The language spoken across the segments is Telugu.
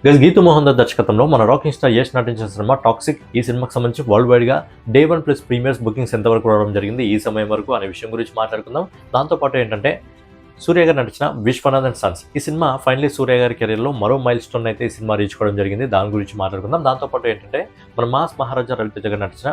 గీతూ మోహన్ దాస్ దర్శకత్వంలో మన రాకింగ్ స్టార్ యష్ నటించిన సినిమా టాక్సిక్. ఈ సినిమాకి సంబంధించి వరల్డ్ వైడ్ గా డే 1+ ప్రీమియర్స్ బుకింగ్స్ ఎంతవరకు రావడం జరిగింది ఈ సమయం వరకు అనే విషయం గురించి మాట్లాడుకుందాం. దాంతోపాటు ఏంటంటే సూర్య గారు నటించిన విశ్వనాథ్ అండ్ సన్స్ ఈ సినిమా ఫైనలీ సూర్య గారి కెరీర్లో మరో మైల్ స్టోన్ అయితే ఈ సినిమా రీచ్ కావడం జరిగింది. దాని గురించి మాట్లాడుకుందాం. దాంతోపాటు ఏంటంటే మన మాస్ మహారాజా రవితేజ గారు నటించిన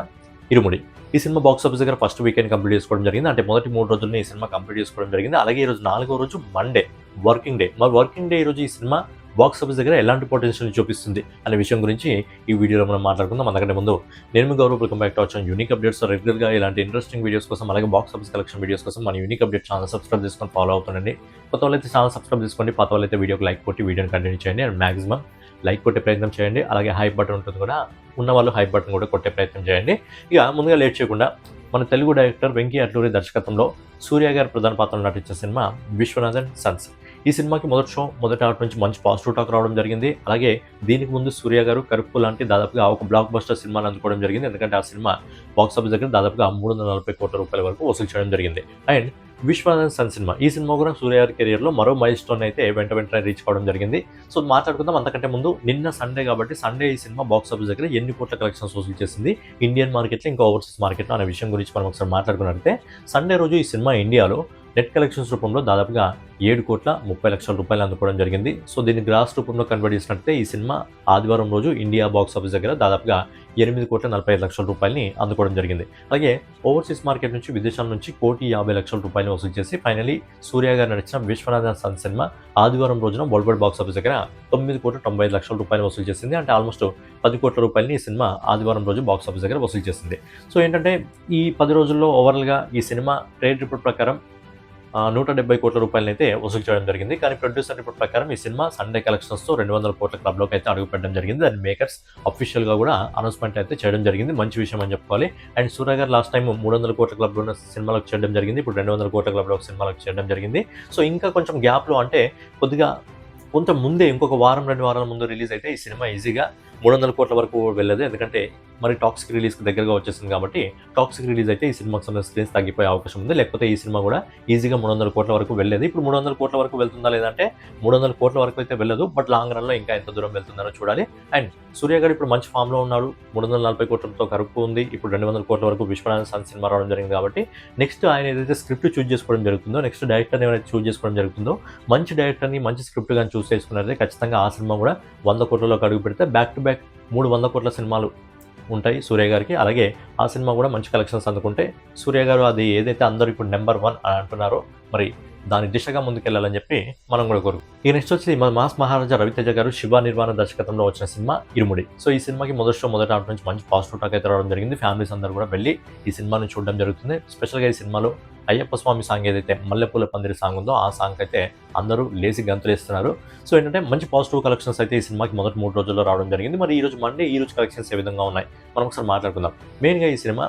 ఇరుముడి ఈ సినిమా బాక్స్ ఆఫీస్ దగ్గర ఫస్ట్ వీకెండ్ కంప్లీట్ చేసుకోవడం జరిగింది. అంటే మొదటి 3 రోజుల్ని ఈ సినిమా కంప్లీట్ చేసుకోవడం జరిగింది. అలాగే ఈ రోజు 4వ రోజు మండే వర్కింగ్ డే. మరి వర్కింగ్ డే ఈ రోజు ఈ సినిమా బాక్స్ ఆఫీస్ దగ్గర ఎలాంటి పొటెన్షియల్ చూపిస్తుంది అనే విషయం గురించి ఈ వీడియోలో మనం మాట్లాడుకుందాం. అందుకంటే ముందు నేను మీ Gaurav, welcome back to our channel unique updates. రెగ్యులర్గా ఇలాంటి ఇంట్రెస్టింగ్ వీడియోస్ కోసం అలాగే బాక్స్ ఆఫీస్ కలెక్షన్ వీడియోస్ కోసం మన యూనిక్ అప్డేట్ ఛానల్ సబ్స్క్రైబ్ చేసుకొని ఫాలో అవుతుండండి. కొత్త వాళ్ళైతే ఛానల్ సబ్స్క్రైబ్ చేసుకోండి, పాత వాళ్ళైతే వీడియోకి లైక్ కొట్టి వీడియోని కంటిన్యూ చేయండి అండ్ మాక్సిమం లైక్ కొట్టే ప్రయత్నం చేయండి. అలాగే హైప్ బటన్ ఉంటుంది కూడా, ఉన్న వాళ్ళు హైప్ బటన్ కూడా కొట్టే ప్రయత్నం చేయండి. ఇక ముందుగా లేట్ చేయకుండా మన తెలుగు డైరెక్టర్ వెంకీ అట్లూరి దర్శకత్వంలో సూర్య గారి ప్రధాన పాత్రలో నటించిన సినిమా విశ్వనాథ్ అండ్ సన్స్. ఈ సినిమాకి మొదటి హాట్ నుంచి మంచి పాజిటివ్ టాక్ రావడం జరిగింది. అలాగే దీనికి ముందు సూర్య గారు కరుపు లాంటి దాదాపుగా ఒక బ్లాక్ బస్టర్ సినిమాని అందుకోవడం జరిగింది. ఎందుకంటే ఆ సినిమా బాక్స్ ఆఫీస్ దగ్గర దాదాపుగా 340 కోట్ల రూపాయల వరకు వసూలు చేయడం జరిగింది. అండ్ విశ్వనాథ్ సన్ సినిమా ఈ సినిమా కూడా సూర్య గారి కెరియర్లో మరో మైల్ స్టోన్ అయితే వెంటనే రీచ్ కావడం జరిగింది. సో మాట్లాడుకుందాం. అంతకంటే ముందు నిన్న సండే కాబట్టి సండే ఈ సినిమా బాక్స్ ఆఫీస్ దగ్గర ఎన్ని కోట్ల కలెక్షన్స్ వసూలు చేసింది ఇండియన్ మార్కెట్లో ఇంకా ఓవర్సీస్ మార్కెట్లో అనే విషయం గురించి మనం ఒకసారి మాట్లాడుకున్నట్లయితే సండే రోజు ఈ సినిమా ఇండియాలో నెట్ కలెక్షన్స్ రూపంలో దాదాపుగా 7,30,00,000 రూపాయలు అందుకోవడం జరిగింది. సో దీన్ని గ్రాస్ రూపంలో కన్వర్ట్ చేసినట్లయితే ఈ సినిమా ఆదివారం రోజు ఇండియా బాక్స్ ఆఫీస్ దగ్గర దాదాపుగా 8,45,00,000 రూపాయలని అందుకోవడం జరిగింది. అలాగే ఓవర్సీస్ మార్కెట్ నుంచి విదేశాల నుంచి 1,50,00,000 రూపాయలు వసూలు చేసి ఫైనలీ సూర్య గారు నడిచిన విశ్వనాథ్ సన్ సినిమా ఆదివారం రోజున వరల్డ్ వైడ్ బాక్స్ ఆఫీస్ దగ్గర 9,95,00,000 రూపాయలు వసూలు చేసింది. అంటే ఆల్మోస్ట్ 10 కోట్ల రూపాయలని ఈ సినిమా ఆదివారం రోజు బాక్స్ ఆఫీస్ దగ్గర వసూలు చేసింది. సో ఏంటంటే ఈ 10 రోజుల్లో ఓవరాల్గా ఈ సినిమా ట్రేడ్ రిపోర్ట్ ప్రకారం 170 కోట్ల రూపాయలను అయితే వసూలు చేయడం జరిగింది. కానీ ప్రొడ్యూసర్ రిపోర్ట్ ప్రకారం ఈ సినిమా సండే కలెక్షన్స్తో 200 కోట్ల క్లబ్లోకి అయితే అడుగుపెట్టడం జరిగింది. దాని మేకర్స్ అఫీషియల్గా కూడా అనౌన్స్మెంట్ అయితే చేయడం జరిగింది. మంచి విషయం అని చెప్పుకోవాలి. అండ్ సూర్య గారు లాస్ట్ టైం 300 కోట్ల క్లబ్లో ఉన్న సినిమాలకు చేయడం జరిగింది. ఇప్పుడు 200 కోట్ల క్లబ్లో సినిమాలకు చేయడం జరిగింది. సో ఇంకా కొంచెం గ్యాప్లో అంటే కొద్దిగా కొంత ముందే ఇంకొక వారం 2 వారాల ముందు రిలీజ్ అయితే ఈ సినిమా ఈజీగా 300 కోట్ల వరకు వెళ్ళదు. ఎందుకంటే మరి టాక్సిక్ రిలీజ్కి దగ్గరగా వచ్చేసింది కాబట్టి టాక్సిక్ రిలీజ్ అయితే ఈ సినిమాకి సంబంధించిన స్క్రీన్స్ తగ్గిపోయే అవకాశం ఉంది. లేకపోతే ఈ సినిమా కూడా ఈజీగా 300 కోట్ల వరకు వెళ్ళేది. ఇప్పుడు 300 కోట్ల వరకు వెళ్తుందా లేదంటే 300 కోట్ల వరకు అయితే వెళ్ళదు. బట్ లాంగ్ రన్లో ఇంకా ఎంత దూరం వెళ్తుందో చూడాలి. అండ్ సూర్య గారు ఇప్పుడు మంచి ఫామ్లో ఉన్నాడు. 340 కోట్లతో కరుపు ఉంది. ఇప్పుడు 200 కోట్ల వరకు విశ్వనాథ్ సన్ సినిమా రావడం జరిగింది కాబట్టి నెక్స్ట్ ఆయన ఏదైతే స్క్రిప్ట్ చూస్ చేసుకోవడం జరుగుతుందో, నెక్స్ట్ డైరెక్టర్ని ఏదైతే చూస్ చేసుకోవడం జరుగుతుందో, మంచి డైరెక్టర్ని మంచి స్క్రిప్ట్ కానీ చూస్ చేసుకున్నట్లయితే ఖచ్చితంగా ఆ సినిమా కూడా 100 కోట్లలోకి అడుగు పెడితే బ్యాక్ టు బ్యాక్ 300 కోట్ల సినిమాలు ఉంటాయి సూర్య గారికి. అలాగే ఆ సినిమా కూడా మంచి కలెక్షన్స్ అందుకుంటే సూర్య గారు అది ఏదైతే అందరూ ఇప్పుడు నెంబర్ 1 అని అంటున్నారో మరి దాని దిశగా ముందుకెళ్ళాలని చెప్పి మనం కూడా కోరుకు. ఈ నెక్స్ట్ వచ్చి మన మాస్ మహారాజా రవితేజ గారు శివ నిర్వాణ దర్శకత్వంలో వచ్చిన సినిమా ఇరుముడి. సో ఈ సినిమాకి మొదటి ఆట నుంచి మంచి పాజిటివ్ టాక్ అయితే రావడం జరిగింది. ఫ్యామిలీస్ అందరూ కూడా వెళ్ళి ఈ సినిమాని చూడడం జరుగుతుంది. స్పెషల్గా ఈ సినిమాలో అయ్యప్ప స్వామి సాంగ్ ఏదైతే మల్లెపూల పందిరి సాంగ్ ఉందో ఆ సాంగ్ అయితే అందరూ లేసి గంతులేస్తున్నారు. సో ఏంటంటే మంచి పాజిటివ్ కలెక్షన్స్ అయితే ఈ సినిమాకి మొదటి 3 రోజుల్లో రావడం జరిగింది. మరి ఈ రోజు మండే ఈ రోజు కలెక్షన్స్ ఏ విధంగా ఉన్నాయి మనం ఒకసారి మాట్లాడుకుందాం. మెయిన్గా ఈ సినిమా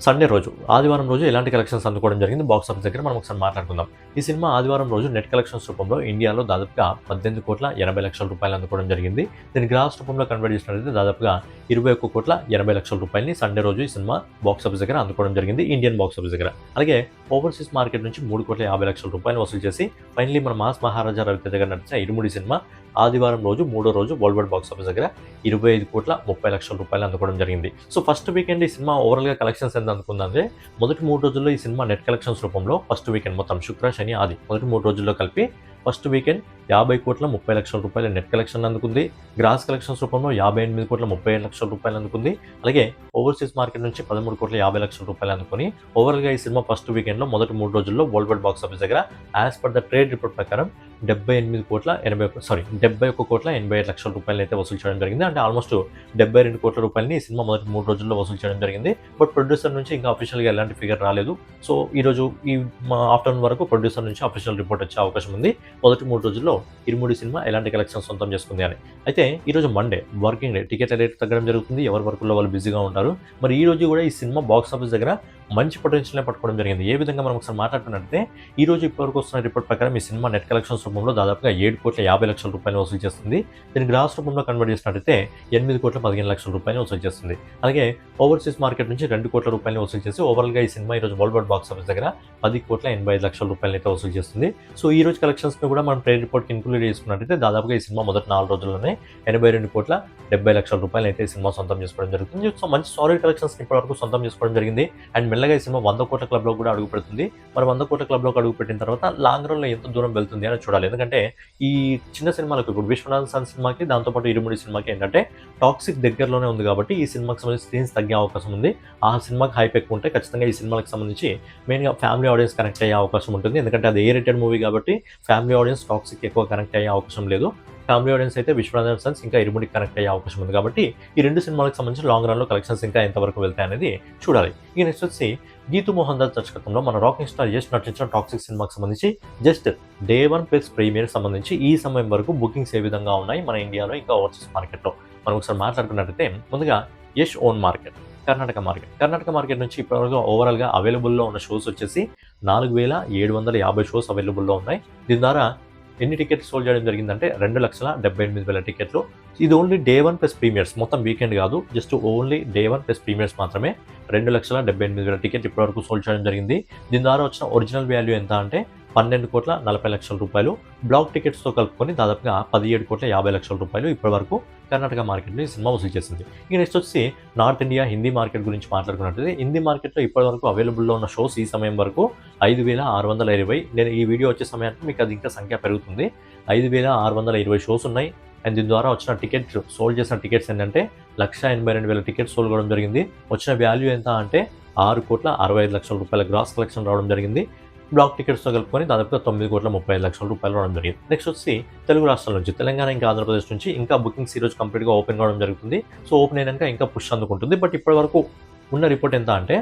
సండే రోజు ఆదివారం రోజు ఎలాంటి కలెక్షన్స్ అందుకోవడం జరిగింది బాక్స్ ఆఫీస్ దగ్గర మనం ఒకసారి మాట్లాడుకుందాం. ఈ సినిమా ఆదివారం రోజు నెట్ కలెక్షన్స్ రూపంలో ఇండియాలో దాదాపుగా 18,80,00,000 రూపాయలు అందుకోవడం జరిగింది. దీని గ్రాస్ రూపంలో కన్వర్ట్ చేసినట్లయితే దాదాపుగా 21,80,00,000 రూపాయలని సండే రోజు ఈ సినిమా బాక్స్ ఆఫీస్ దగ్గర అందుకోవడం జరిగింది ఇండియన్ బాక్స్ ఆఫీస్ దగ్గర. అలాగే ఓవర్సీస్ మార్కెట్ నుంచి 3,50,00,000 రూపాయలు వసూలు చేసి ఫైనలీ మన మాస్ మహారాజా రవితేజ దగ్గర నడిచిన ఇరుముడి సినిమా ఆదివారం రోజు 3వ రోజు వరల్డ్ వైడ్ బాక్స్ ఆఫీస్ దగ్గర 25,30,00,000 రూపాయలు అందుకోవడం జరిగింది. సో ఫస్ట్ వీకెండ్ ఈ సినిమా ఓవరాల్గా కలెక్షన్స్ ఎంత అందుకుందంటే మొదటి 3 రోజుల్లో ఈ సినిమా నెట్ కలెక్షన్స్ రూపంలో ఫస్ట్ వీకెండ్ మొత్తం శుక్ర శని ఆది మొదటి 3 రోజుల్లో కలిపి ఫస్ట్ వీకెండ్ 50,30,00,000 రూపాయల నెట్ కలెక్షన్ అందుకుంది. గ్రాస్ కలెక్షన్స్ రూపంలో 58,37,00,000 రూపాయలు అందుకుంది. అలాగే ఓవర్సీస్ మార్కెట్ నుంచి 13,50,00,000 రూపాయలు అందుకుని ఓవరాల్గా ఈ సినిమా ఫస్ట్ వీకెండ్లో మొదటి 3 రోజుల్లో వరల్డ్ వైడ్ బాక్స్ ఆఫీస్ దగ్గర as per the trade report ప్రకారం 71,87,00,000 రూపాయలు అయితే వసూలు చేయడం జరిగింది. అంటే ఆల్మోస్ట్ 72 కోట్ల రూపాయలని ఈ సినిమా మొదటి 3 రోజుల్లో వసూలు చేయడం జరిగింది. బట్ ప్రొడ్యూసర్ నుంచి ఇంకా అఫీషియల్గా ఎలాంటి ఫిగర్ రాలేదు. సో ఈరోజు ఈ ఆఫ్టర్నూన్ వరకు ప్రొడ్యూసర్ నుంచి అఫీషియల్ రిపోర్ట్ వచ్చే అవకాశం ఉంది మొదటి 3 రోజుల్లో ఇరుముడి సినిమా ఎలాంటి కలెక్షన్ సొంతం చేసుకుంది అని. అయితే ఈరోజు Monday working day, ticket rate తగ్గడం జరుగుతుంది. ఎవరి వర్కుల్లో వాళ్ళు బిజీగా ఉంటారు. మరి ఈ రోజు కూడా ఈ సినిమా బాక్స్ ఆఫీస్ దగ్గర మంచి పొటెన్షియల్ని పట్టుకోవడం జరిగింది. ఏ విధంగా మనం ఒకసారి మాట్లాడుకున్నట్లయితే ఈరోజు ఇప్పటివరకు వస్తున్న రిపోర్ట్ ప్రకారం ఈ సినిమా నెట్ కలెక్షన్స్ రూపంలో దాదాపుగా 7,50,00,000 రూపాయలు వసూలు చేస్తుంది. దీన్ని గ్రాస్ రూపంలో కన్వర్ట్ చేసినట్లయితే 8,15,00,000 రూపాయలు వసూలు చేస్తుంది. అలాగే ఓవర్సీస్ మార్కెట్ నుంచి 2 కోట్ల రూపాయలు వసూలు చేసి ఓవరాల్గా ఈ సినిమా ఈరోజు వరల్డ్ వైడ్ బాక్స్ ఆఫీస్ దగ్గర 10,85,00,000 రూపాయలు అయితే వసూలు చేస్తుంది. సో ఈ రోజు కలెక్షన్స్ని కూడా మనం ట్రేడ్ రిపోర్ట్కి ఇంక్లూడ్ చేసుకున్నట్లయితే దాదాపుగా ఈ సినిమా మొదటి 4 రోజుల్లోనే 82,70,00,000 రూపాయలు అయితే ఈ సినిమా సొంతం చేసుకోవడం జరుగుతుంది. సో మంచి సాలిడ్ కలెక్షన్స్ ఇప్పటివరకు సొంతం చేసుకోవడం జరిగింది. అండ్ మెల్లగా ఈ సినిమా 100 కోట్ల క్లబ్లో కూడా అడుగు పెడుతుంది. మరి 100 కోట్ల క్లబ్లోకి అడుగు పెట్టిన తర్వాత లాంగ్ రన్లో ఎంత దూరం వెళ్తుంది అని చూడాలి. ఎందుకంటే ఈ చిన్న సినిమాలకు ఇప్పుడు విశ్వనాథ్ సన్ సినిమాకి దాంతోపాటు ఇరుముడి సినిమాకి ఏంటంటే టాక్సిక్ దగ్గరలోనే ఉంది కాబట్టి ఈ సినిమాకి సంబంధించి స్క్రీన్స్ తగ్గే అవకాశం ఉంది. ఆ సినిమాకి హైప్ ఎక్కువ ఉంటే ఖచ్చితంగా ఈ సినిమాకి సంబంధించి మెయిన్గా ఫ్యామిలీ ఆడియన్స్ కనెక్ట్ అయ్యే అవకాశం ఉంటుంది. ఎందుకంటే అది ఏ రేటెడ్ మూవీ కాబట్టి ఫ్యామిలీ ఆడియన్స్ టాక్సిక్ ఎక్కువ కనెక్ట్ అయ్యే అవకాశం లేదు. ఫ్యామిలీ ఆడియన్స్ అయితే విశ్వనాథన్ సన్స్ ఇంకా ఇరుముడికి కనెక్ట్ అయ్యే అవకాశం ఉంది కాబట్టి ఈ 2 సినిమాలకు సంబంధించి లాంగ్ రన్లో కలెక్షన్స్ ఇంకా ఎంతవరకు వెళ్తాయి అనేది చూడాలి. ఇక నెక్స్ట్ వచ్చి గీతు మోహన్ దాస్ దర్శకత్వంలో మన రాకింగ్ స్టార్ యష్ నటించిన టాక్సిక్ సినిమాకి సంబంధించి జస్ట్ డే 1+ ప్రీమియర్ సంబంధించి ఈ సమయం వరకు బుకింగ్స్ ఏ విధంగా ఉన్నాయి మన ఇండియాలో ఇంకా ఓవర్సీస్ మార్కెట్లో మనం ఒకసారి మాట్లాడుకున్నట్లయితే ముందుగా Yash own market Karnataka market నుంచి ఇప్పటివరకు ఓవరాల్గా అవైలబుల్లో ఉన్న షోస్ వచ్చేసి 4,750 షోస్ అవైలబుల్లో ఉన్నాయి. దీని ద్వారా ఎన్ని టికెట్స్ సోల్డ్ చేయడం జరిగిందంటే 2,78,000 టికెట్లు. ఇది ఓన్లీ డే 1+ ప్రీమియర్స్, మొత్తం వీకెండ్ కాదు, జస్ట్ ఓన్లీ డే 1+ ప్రీమియర్స్ మాత్రమే 2,78,000 టికెట్ ఇప్పటివరకు సోల్డ్ చేయడం జరిగింది. దీని ద్వారా వచ్చిన ఒరిజినల్ వాల్యూ ఎంత అంటే 12,40,00,000 రూపాయలు. బ్లాక్ టికెట్స్తో కలుపుకొని దాదాపుగా 17,50,00,000 రూపాయలు ఇప్పటివరకు కర్ణాటక మార్కెట్లో ఈ సినిమా వసూలు చేసింది. ఇక నెక్స్ట్ వచ్చి నార్త్ ఇండియా హిందీ మార్కెట్ గురించి మాట్లాడుకున్నట్లయితే హిందీ మార్కెట్లో ఇప్పటివరకు అవైలబుల్లో ఉన్న షోస్ ఈ సమయం వరకు 5,620. నేను ఈ వీడియో వచ్చే సమయానికి మీకు అది ఇంకా సంఖ్య పెరుగుతుంది. 5,620 షోస్ ఉన్నాయి. అండ్ దీని ద్వారా వచ్చిన టికెట్ సోల్డ్ చేసిన టికెట్స్ ఏంటంటే 1,82,000 టికెట్స్ సోల్డ్ కావడం జరిగింది. వచ్చిన వాల్యూ ఎంత అంటే 6,65,00,000 రూపాయల గ్రాస్ కలెక్షన్ రావడం జరిగింది. బ్లాక్ టికెట్స్తో కలుపుకొని దాదాపుగా 9,35,00,000 రూపాయలు రావడం జరిగింది. నెక్స్ట్ వచ్చి తెలుగు రాష్ట్రాల నుంచి తెలంగాణ ఇంకా ఆంధ్రప్రదేశ్ నుంచి ఇంకా బుకింగ్స్ ఈరోజు కంప్లీట్గా ఓపెన్ కావడం జరుగుతుంది. సో ఓపెన్ అయినాక ఇంకా పుష్ అందుకుంటుంది. బట్ ఇప్పటివరకు ఉన్న రిపోర్ట్ ఎంత అంటే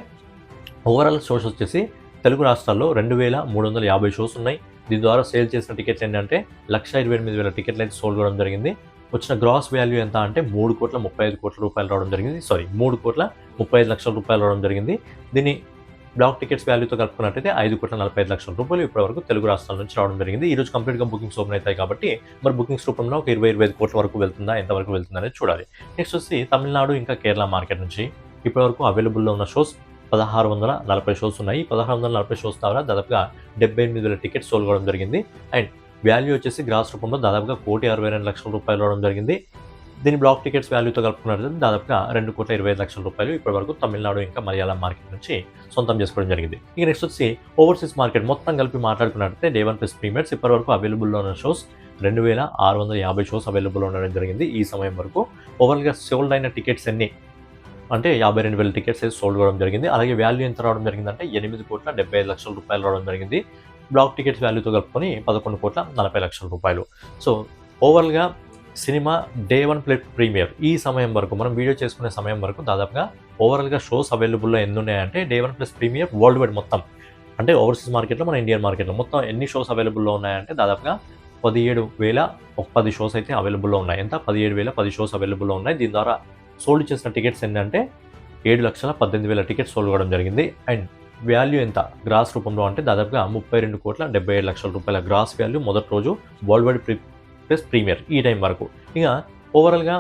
ఓవరాల్ షోస్ వచ్చేసి తెలుగు రాష్ట్రాల్లో 2,350 షోస్ ఉన్నాయి. దీని ద్వారా సేల్ చేసిన టికెట్లు ఏంటంటే 1,28,000 టికెట్లు అయితే సోల్డ్ కావడం జరిగింది. వచ్చిన గ్రాస్ వాల్యూ ఎంత అంటే 3,35,00,000 రూపాయలు రావడం జరిగింది. 3,35,00,000 రూపాయలు రావడం జరిగింది. దీన్ని బ్లాక్ టికెట్స్ వాల్యూతో కలుపుకున్నట్టయితే 5,45,00,000 రూపాయలు ఇప్పటివరకు తెలుగు రాష్ట్రాల నుంచి రావడం జరిగింది. ఈరోజు కంప్లీట్గా బుకింగ్స్ ఓపెన్ అవుతాయి కాబట్టి మరి బుకింగ్స్ రూపంలో ఒక 20-25 కోట్ల వరకు వెళ్తుందా, ఎంతవరకు వెళ్తుందా అనేది చూడాలి. నెక్స్ట్ వచ్చి తమిళనాడు ఇంకా కేరళ మార్కెట్ నుంచి ఇప్పటివరకు అవైలబుల్లో ఉన్న షోస్ 1,640 షోస్ ఉన్నాయి. 1,640 షోస్ ద్వారా దాదాపుగా 78,000 టికెట్స్ సోల్డ్ కావడం జరిగింది. అండ్ వాల్యూ వచ్చేసి గ్రాస్ రూపంలో దాదాపుగా 1,62,00,000 రూపాయలు రావడం జరిగింది. దీని బ్లాక్ టికెట్స్ వాల్యూతో కలుపుకున్నట్లయితే దాదాపుగా 2,25,00,000 రూపాయలు ఇప్పటివరకు తమిళనాడు ఇంకా మలయాళం మార్కెట్ నుంచి సొంతం చేసుకోవడం జరిగింది. ఇక నెక్స్ట్ వచ్చి ఓవర్సీస్ మార్కెట్ మొత్తం కలిపి మాట్లాడుకున్నట్లయితే డే 1+ ప్రీమియర్స్ ఇప్పటివరకు అవైలబుల్లో ఉన్న షోస్ 2,650 షోస్ అవైలబుల్లో ఉండడం జరిగింది. ఈ సమయం వరకు ఓవరాల్గా సోల్డ్ అయిన టికెట్స్ ఎన్ని అంటే 52,000 టికెట్స్ అయితే సోల్డ్ కావడం జరిగింది. అలాగే వాల్యూ ఎంత రావడం జరిగిందంటే 8,75,00,000 రూపాయలు రావడం జరిగింది. బ్లాక్ టికెట్స్ వాల్యూతో కలుపుకొని 11,40,00,000 రూపాయలు. సో ఓవరాల్గా సినిమా డే 1+ ప్రీమియర్ ఈ సమయం వరకు మనం వీడియో చేసుకునే సమయం వరకు దాదాపుగా ఓవరాల్గా షోస్ అవైలబుల్లో ఎన్ని ఉన్నాయంటే డే 1+ ప్రీమియర్ వరల్డ్ వైడ్ మొత్తం అంటే ఓవర్సీస్ మార్కెట్లో మన ఇండియన్ మార్కెట్లో మొత్తం ఎన్ని షోస్ అవైలబుల్లో ఉన్నాయంటే దాదాపుగా 17,010 షోస్ అయితే అవైలబుల్లో ఉన్నాయి. ఎంత 17,010 షోస్ అవైలబుల్లో ఉన్నాయి. దీని ద్వారా సోల్డ్ చేసిన టికెట్స్ ఏంటంటే 7,18,000 టికెట్స్ సోల్డ్ కావడం జరిగింది. అండ్ వాల్యూ ఎంత గ్రాస్ రూపంలో అంటే దాదాపుగా 32,77,00,000 రూపాయల గ్రాస్ వాల్యూ మొదటి రోజు వరల్డ్ వైడ్ ప్లస్ ప్రీమియర్ ఈ టైం వరకు. ఇక ఓవరాల్గా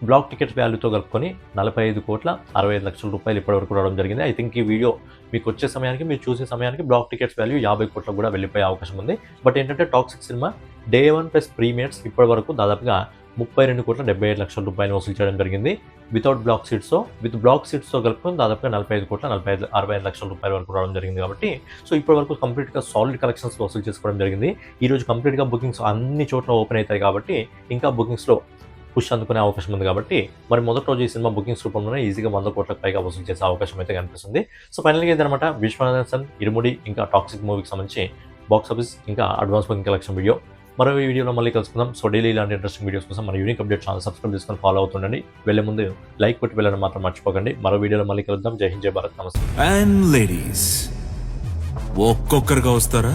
బ్లాక్ టికెట్స్ వాల్యూతో కలుపుకొని 45,65,00,000 రూపాయలు ఇప్పటివరకు రావడం జరిగింది. ఐ థింక్ ఈ వీడియో మీకు వచ్చే సమయానికి మీరు చూసే సమయానికి బ్లాక్ టికెట్స్ వాల్యూ 50 కోట్లకు కూడా వెళ్ళిపోయే అవకాశం ఉంది. బట్ ఏంటంటే టాక్సిక్ సినిమా డే 1+ ప్రీమియర్స్ ఇప్పటివరకు దాదాపుగా 32,77,00,000 రూపాయలు వసూలు చేయడం జరిగింది. వితౌట్ బ్లాక్ సీట్స్తో విత్ బ్లాక్ సీట్స్తో కలుపుకొని దాదాపుగా 45,65,00,000 రూపాయల వరకు రావడం జరిగింది. కాబట్టి సో ఇప్పటివరకు కంప్లీట్గా సాలిడ్ కలెక్షన్స్ వసూలు చేసుకోవడం జరిగింది. ఈరోజు కంప్లీట్గా బుకింగ్స్ అన్ని చోట్ల ఓపెన్ అవుతాయి కాబట్టి ఇంకా బుకింగ్స్లో పుష్ అందుకునే అవకాశం ఉంది. కాబట్టి మరి మొదటి రోజు ఈ సినిమా బుకింగ్స్ రూపంలోనే ఈజీగా 100 కోట్లకు పైగా వసూలు చేసే అవకాశం అయితే కనిపిస్తుంది. సో ఫైనల్గా ఇదనమాట విశ్వనాథన్ సన్ ఇరుముడి ఇంకా టాక్సిక్ మూవీకి సంబంధించి బాక్స్ ఆఫీస్ ఇంకా అడ్వాన్స్ బుకింగ్ కలెక్షన్ వీడియో. మరో వీడియోలో మళ్ళీ కలుసుకుందాం. సో డైలీ ఇలాంటి ఇంట్రెస్టింగ్ వీడియోస్ కోసం మన యూనిక్ అప్డేట్ ఛానల్ సబ్స్క్రైబ్ చేసుకొని ఫాలో అవుతుండండి. వెళ్ళే ముందు లైక్ కొట్టి వెళ్ళడం మాత్రం మర్చిపోకండి. మరో వీడియోలో మళ్ళీ కలుద్దాం. జై హింద్, జై భారత్, నమస్తే. అండ్ లేడీస్ ఒక్కొక్కరుగా వస్తారా,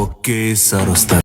ఒకేసారి వస్తారా?